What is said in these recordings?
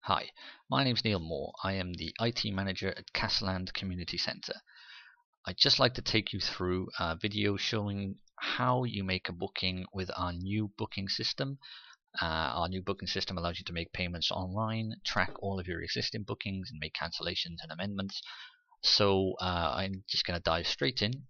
Hi, my name's Neil Moore. I am the IT manager at Castleland Community Centre. I'd just like to take you through a video showing how you make a booking with our new booking system. Our new booking system allows you to make payments online, track all of your existing bookings, and make cancellations and amendments. So I'm just going to dive straight in.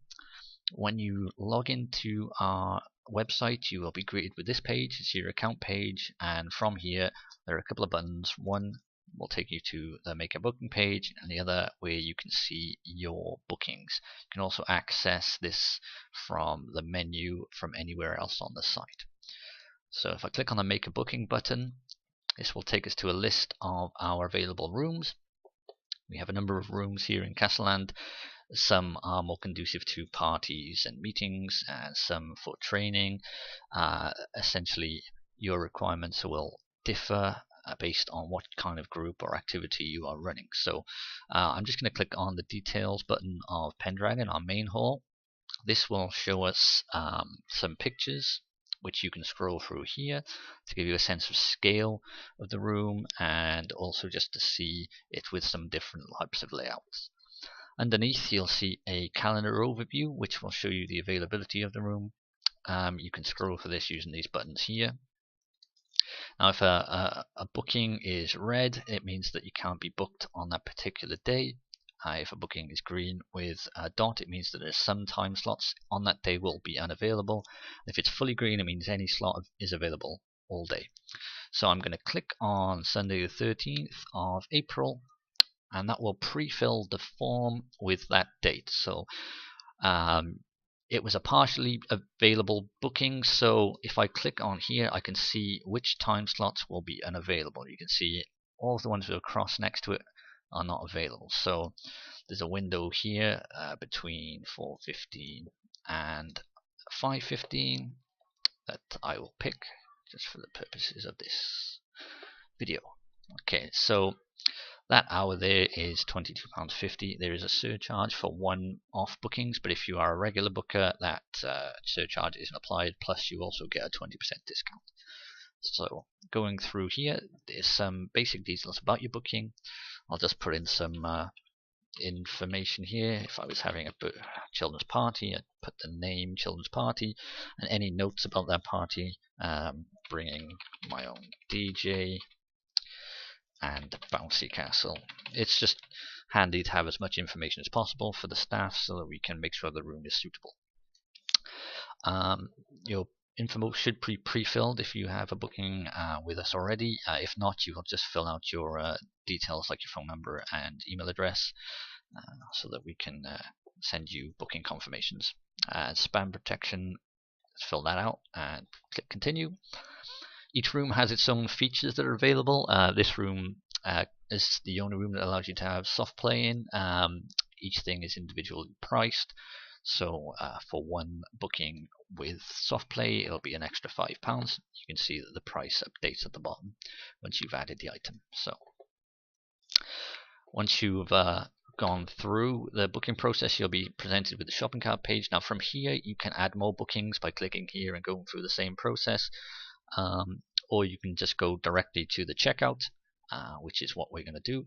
When you log into our website, you will be greeted with this page. It's your account page, and from here there are a couple of buttons. One will take you to the make a booking page, and the other where you can see your bookings. You can also access this from the menu from anywhere else on the site. So if I click on the make a booking button, this will take us to a list of our available rooms. We have a number of rooms here in Castleland. Some are more conducive to parties and meetings, and some for training. Essentially, your requirements will differ based on what kind of group or activity you are running. So I'm just going to click on the details button of Pendragon, our main hall. This will show us some pictures which you can scroll through here to give you a sense of scale of the room, and also just to see it with some different types of layouts. Underneath you'll see a calendar overview which will show you the availability of the room. You can scroll for this using these buttons here. Now if a booking is red, it means that you can't be booked on that particular day. If a booking is green with a dot, it means that there's some time slots on that day will be unavailable. If it's fully green, it means any slot is available all day. So I'm going to click on Sunday the 13th of April, and that will pre-fill the form with that date. So it was a partially available booking, so if I click on here I can see which time slots will be unavailable. You can see all of the ones with a cross next to it are not available. So there's a window here between 4:15 and 5:15 that I will pick just for the purposes of this video. Okay, so that hour there is £22.50. There is a surcharge for one-off bookings, but if you are a regular booker, that surcharge isn't applied, plus you also get a 20% discount. So going through here, there's some basic details about your booking. I'll just put in some information here. If I was having a children's party, I'd put the name children's party and any notes about that party, bringing my own DJ and bouncy castle. It's just handy to have as much information as possible for the staff so that we can make sure the room is suitable. Your info should be pre-filled if you have a booking with us already. If not, you will just fill out your details like your phone number and email address so that we can send you booking confirmations. Spam protection, let's fill that out and click continue. Each room has its own features that are available. This room is the only room that allows you to have soft play in. Each thing is individually priced. So for one booking with soft play, it'll be an extra £5. You can see that the price updates at the bottom once you've added the item. So once you've gone through the booking process, you'll be presented with the shopping cart page. Now from here, you can add more bookings by clicking here and going through the same process. Or you can just go directly to the checkout, which is what we're going to do,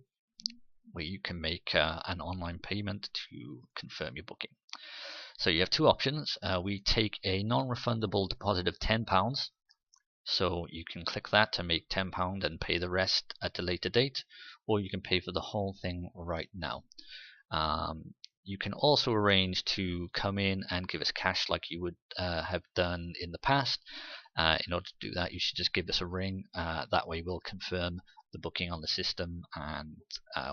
where you can make an online payment to confirm your booking. So you have two options. We take a non-refundable deposit of £10, so you can click that to make £10 and pay the rest at a later date, or you can pay for the whole thing right now. You can also arrange to come in and give us cash like you would have done in the past. In order to do that, you should just give us a ring. That way we'll confirm the booking on the system, and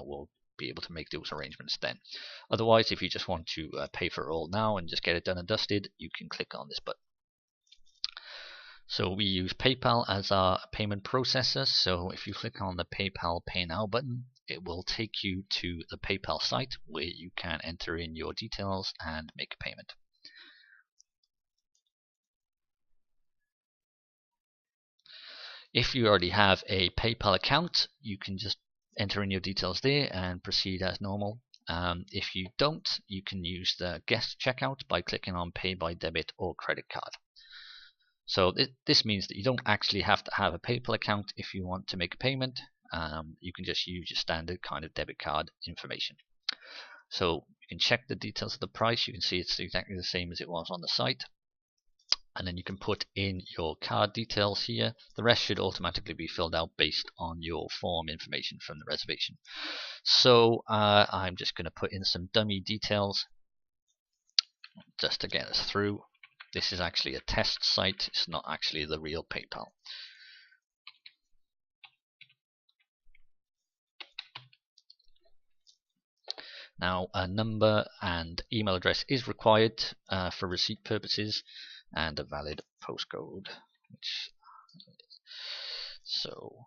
we'll be able to make those arrangements then. Otherwise, if you just want to pay for it all now and just get it done and dusted, you can click on this button. So we use PayPal as our payment processor. So if you click on the PayPal Pay Now button, it will take you to the PayPal site where you can enter in your details and make a payment. If you already have a PayPal account, you can just enter in your details there and proceed as normal. If you don't, you can use the guest checkout by clicking on Pay by Debit or Credit Card. So this means that you don't actually have to have a PayPal account if you want to make a payment. you can just use your standard kind of debit card information. So you can check the details of the price. You can see it's exactly the same as it was on the site. And then you can put in your card details here. The rest should automatically be filled out based on your form information from the reservation. So I'm just going to put in some dummy details just to get us through. This is actually a test site. It's not actually the real PayPal. Now, a number and email address is required for receipt purposes, and a valid postcode. So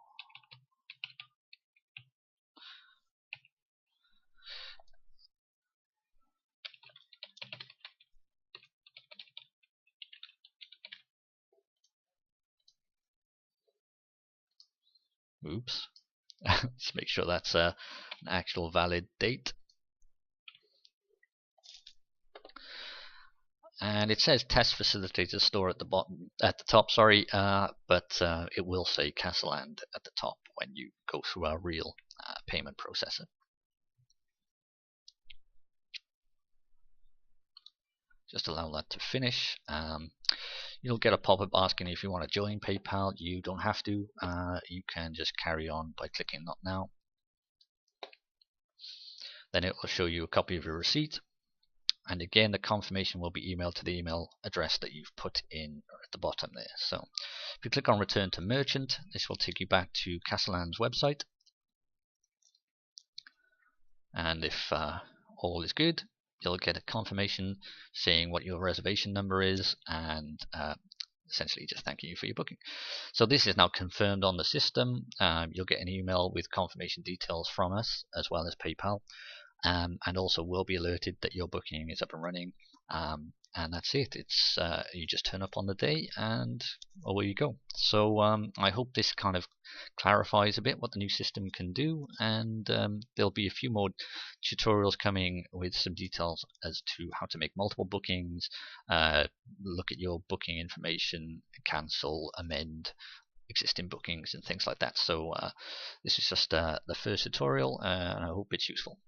oops. Let's make sure that's an actual valid date. And it says test facilitator store at the bottom, at the top, sorry, but it will say Castleland at the top when you go through our real payment processor. Just allow that to finish. You'll get a pop-up asking if you want to join PayPal. You don't have to. You can just carry on by clicking not now. Then it will show you a copy of your receipt. And again, the confirmation will be emailed to the email address that you've put in at the bottom there. So if you click on Return to Merchant, this will take you back to Castleland's website. And if all is good, you'll get a confirmation saying what your reservation number is and essentially just thanking you for your booking. So this is now confirmed on the system. You'll get an email with confirmation details from us as well as PayPal. And also will be alerted that your booking is up and running, and that's it. It's you just turn up on the day and away you go. So I hope this kind of clarifies a bit what the new system can do, and there'll be a few more tutorials coming with some details as to how to make multiple bookings, look at your booking information, cancel, amend existing bookings and things like that. So this is just the first tutorial, and I hope it's useful.